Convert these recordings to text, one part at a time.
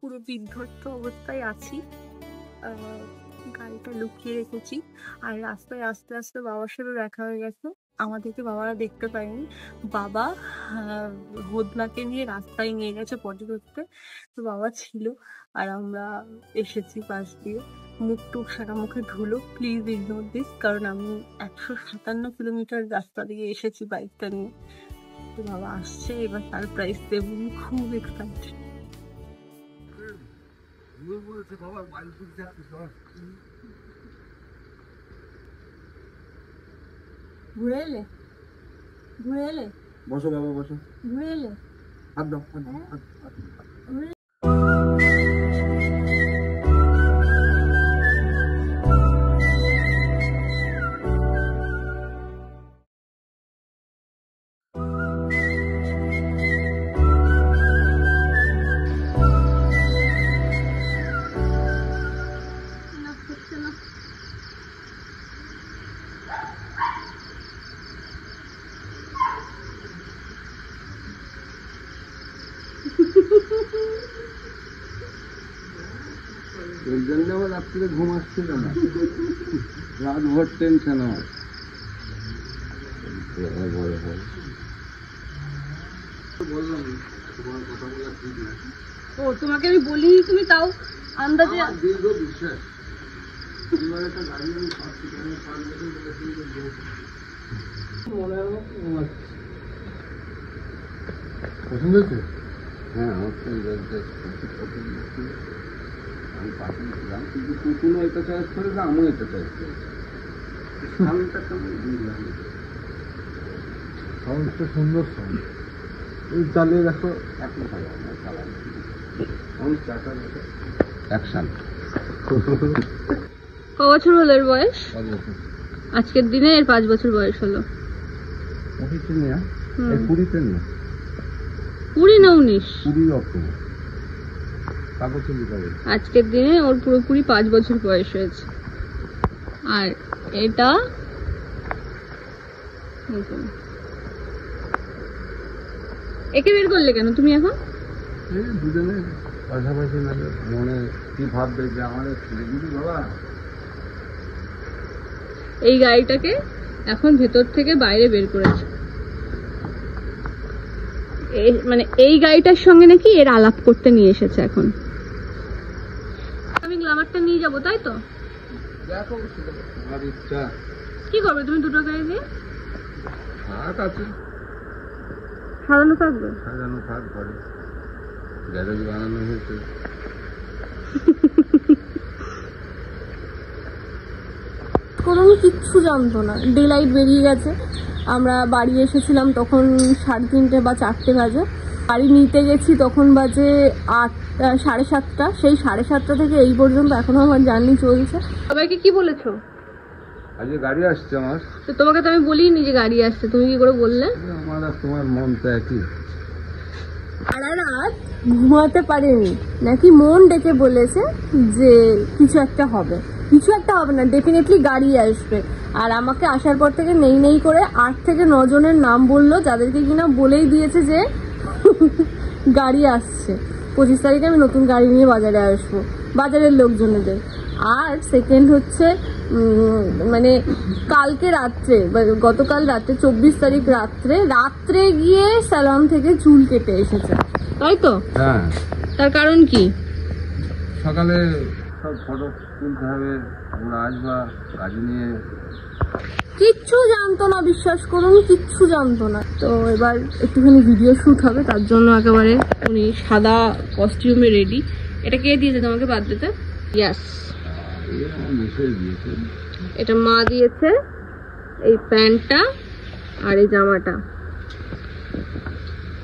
পুরো বিধ্বস্ত অবস্থায় আছি। গাড়িটা লুকিয়ে রেখেছি আর রাস্তায় আস্তে আস্তে বাবার সাথে দেখা হয়ে গেছে। আমাদেরকে বাবারা দেখতে পায়নি। বাবা হোদনাকে নিয়ে রাস্তায় নিয়ে গেছে পটি করতে, তো বাবা ছিল আর আমরা এসেছি পাশ দিয়ে। মুখ টুক সারা মুখে ধুলো, প্লিজ ইগনোর দিস, কারণ আমি 157 কিলোমিটার রাস্তা দিয়ে এসেছি বাইকটা নিয়ে। তো বাবা আসছে, এবার সারপ্রাইজ দেবো, খুব এক্সাইটেড। ঘুরে এলে, ঘুরে এলে, বসো বাবা বসো, ঘুরে এলে, হাত দাও, হাত দাও, এর জন্য আমার রাত্রে ঘুম আসছিল না, রাতভর টেনশন আমার। ও তোমাকে আমি বলি, তুমি তাও আন্দাজে। দীর্ঘ বিশ্বাস, একটা গাড়ি আমি পছন্দ হয়েছে। হ্যাঁ আমার আমি পাশে ছিলাম, কিন্তু কুকুরও এটা চয়েস করে না, আমিও এটা চয়েস করেছি। সাউন্ডটা কেমন বুঝলাম, সাউন্ডটা সুন্দর সাউন্ড। এই চালিয়ে দেখো, এখন চালাই আমি চাকা অ্যাকশন। ক বছর হলো এর বয়স? আজকের দিনে এর 5 বছর বয়স হলো। 20 নিয়ে 20 নিয়ে 20 না 19? 20 অক্টোবর আজকের দিনে ওর পুরোপুরি 5 বছর বয়স হয়েছে। আর এটা একে বের করলে কেন তুমি এখন? দুজনে পাশাপাশি নালে মনে কি ভাববে যে আমাদের ছেলে দিদি বাবা। এই গাড়িটাকে এখন ভেতর থেকে বাইরে বের করেছে, মানে এই গাড়িটার সঙ্গে নাকি এর আলাপ করতে নিয়ে এসেছে। এখন আমি গ্ল্যামারটা নিয়ে যাবো, তাই তো? দেখো আমার ইচ্ছা। কি করবে তুমি দুটো গাড়ি দিয়ে? থাক আছে, সাজানো থাকবে, সাজানো থাক, ঘরে গ্যারেজ বানানো হয়েছে। কোনো কিচ্ছু জানতো না। ডে লাইট বেরিয়ে গেছে, আমরা বাড়ি এসেছিলাম তখন 3:30 বা 4টে বাজে। গাড়ি নিতে গেছি তখন বাজে 7:30। সেই 7:30 থেকে এই পর্যন্ত এখনো আমার জার্নি চলছে। সবাইকে কি বলেছো? আজকে গাড়ি আসছে আমার। তো তোমাকে তো আমি বলিনি যে গাড়ি আসছে, তুমি কি করে বললে? আমার আর তোমার মন তো একই। সারা রাত ঘুমাতে পারেনি নাকি, মন ডেকে বলেছে যে কিছু একটা হবে, কিছু একটা হবে না, ডেফিনেটলি গাড়ি আসবে। আর আমাকে আসার পর থেকে নেই নেই করে 8 থেকে 9 জনের নাম বললো, যাদেরকে কিনা বলেই দিয়েছে যে গাড়ি আসছে। 25 তারিখে আমি নতুন গাড়ি নিয়ে বাজারে আসবো, বাজারের লোকজনেদের। আর সেকেন্ড হচ্ছে মানে কালকে রাত্রে, গতকাল রাত্রে 24 তারিখ রাত্রে গিয়ে স্যালন থেকে চুল কেটে এসেছে, তাই তো? হ্যাঁ। তার কারণ কি? সকালে সব ফটো তুলতে হবে, আমরা আসবা গাড়ি নিয়ে। কিচ্ছু জানতো না, বিশ্বাস করুন, কিচ্ছু জানতো না। তো এবার একটুখানি ভিডিও শুট হবে, তার জন্য একেবারে উনি সাদা কস্টিউমে রেডি। এটা কে দিয়েছে তোমাকে বাদ দিতে? ইয়াস, এটা মা দিয়েছে, এই প্যান্টটা আর এই জামাটা।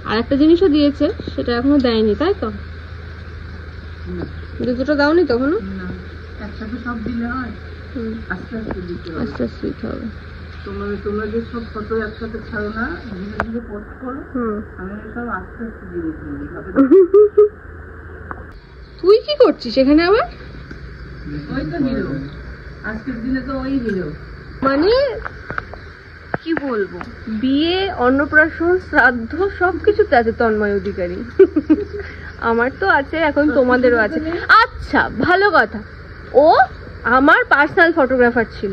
আর একটা জিনিসও দিয়েছে, সেটা এখনো দেয়নি, তাই তো? দুটো দাওনি তখনো? একসাথে সব দিলে হয়, আস্তে আস্তে দিতে হবে, আস্তে আস্তে দিতে হবে। তোমরা যে সব ফটো একসাথে ছাড়ো না, ধীরে ধীরে পোস্ট করো, আমি সব আস্তে আস্তে ধীরে ধীরে হবে। তুই কি করছিস এখানে আবার? ওই তো হিরো, আজকের দিনে তো ওই হিরো। মানে কি বলবো, বিয়ে, অন্নপ্রাশন, শ্রাদ্ধ সবকিছুতে আছে তন্ময় অধিকারী। আমার তো আছে, এখন তোমাদেরও আছে। আচ্ছা ভালো কথা, ও আমার পার্সোনাল ফটোগ্রাফার ছিল,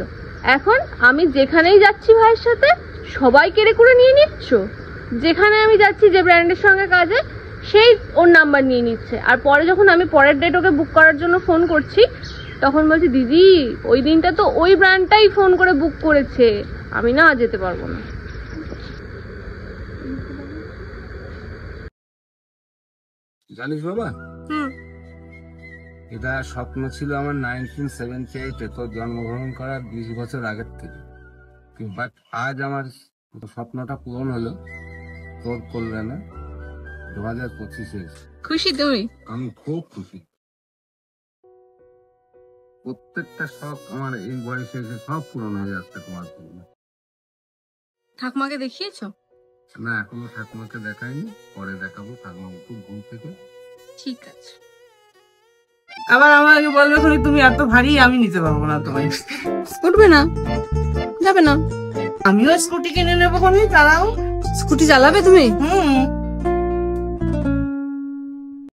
এখন আমি যেখানেই যাচ্ছি ভাইয়ের সাথে সবাই কেড়ে করে নিয়ে নিচ্ছ। যেখানে আমি যাচ্ছি যে ব্র্যান্ডের সঙ্গে কাজে, সেই ওর নাম্বার নিয়ে নিচ্ছে। আর পরে যখন আমি পরের ডেট ওকে বুক করার জন্য ফোন করছি, তখন বলছি দিদি ওই দিনটা তো ওই ব্র্যান্ডটাই ফোন করে বুক করেছে, আমি না যেতে পারবো না। জানিস বাবা, এটা স্বপ্ন ছিল আমার 1978-এ তোর জন্মগ্রহণ করার 20 বছর আগের থেকে, বাট আজ আমার স্বপ্নটা পূরণ হলো তোর কল্যাণে 2025-এ। খুশি তুমি? আমি খুব খুশি। প্রত্যেকটা শখ আমার এই বয়সে এসে সব পূরণ হয়ে যাচ্ছে তোমার জন্য। ঠাকুমাকে দেখিয়েছো? না, এখনো ঠাকুমাকে দেখাইনি, পরে দেখাবো। ঠাকুমা খুব ঘুম থেকে। ঠিক আছে। আবার আমাকে বলবে তুমি এত ভারী, আমি নিতে পারবো না তোমায়। উঠবে না, যাবে না। আমিও স্কুটি কিনে নেবো, চালাও। স্কুটি চালাবে তুমি? হুম।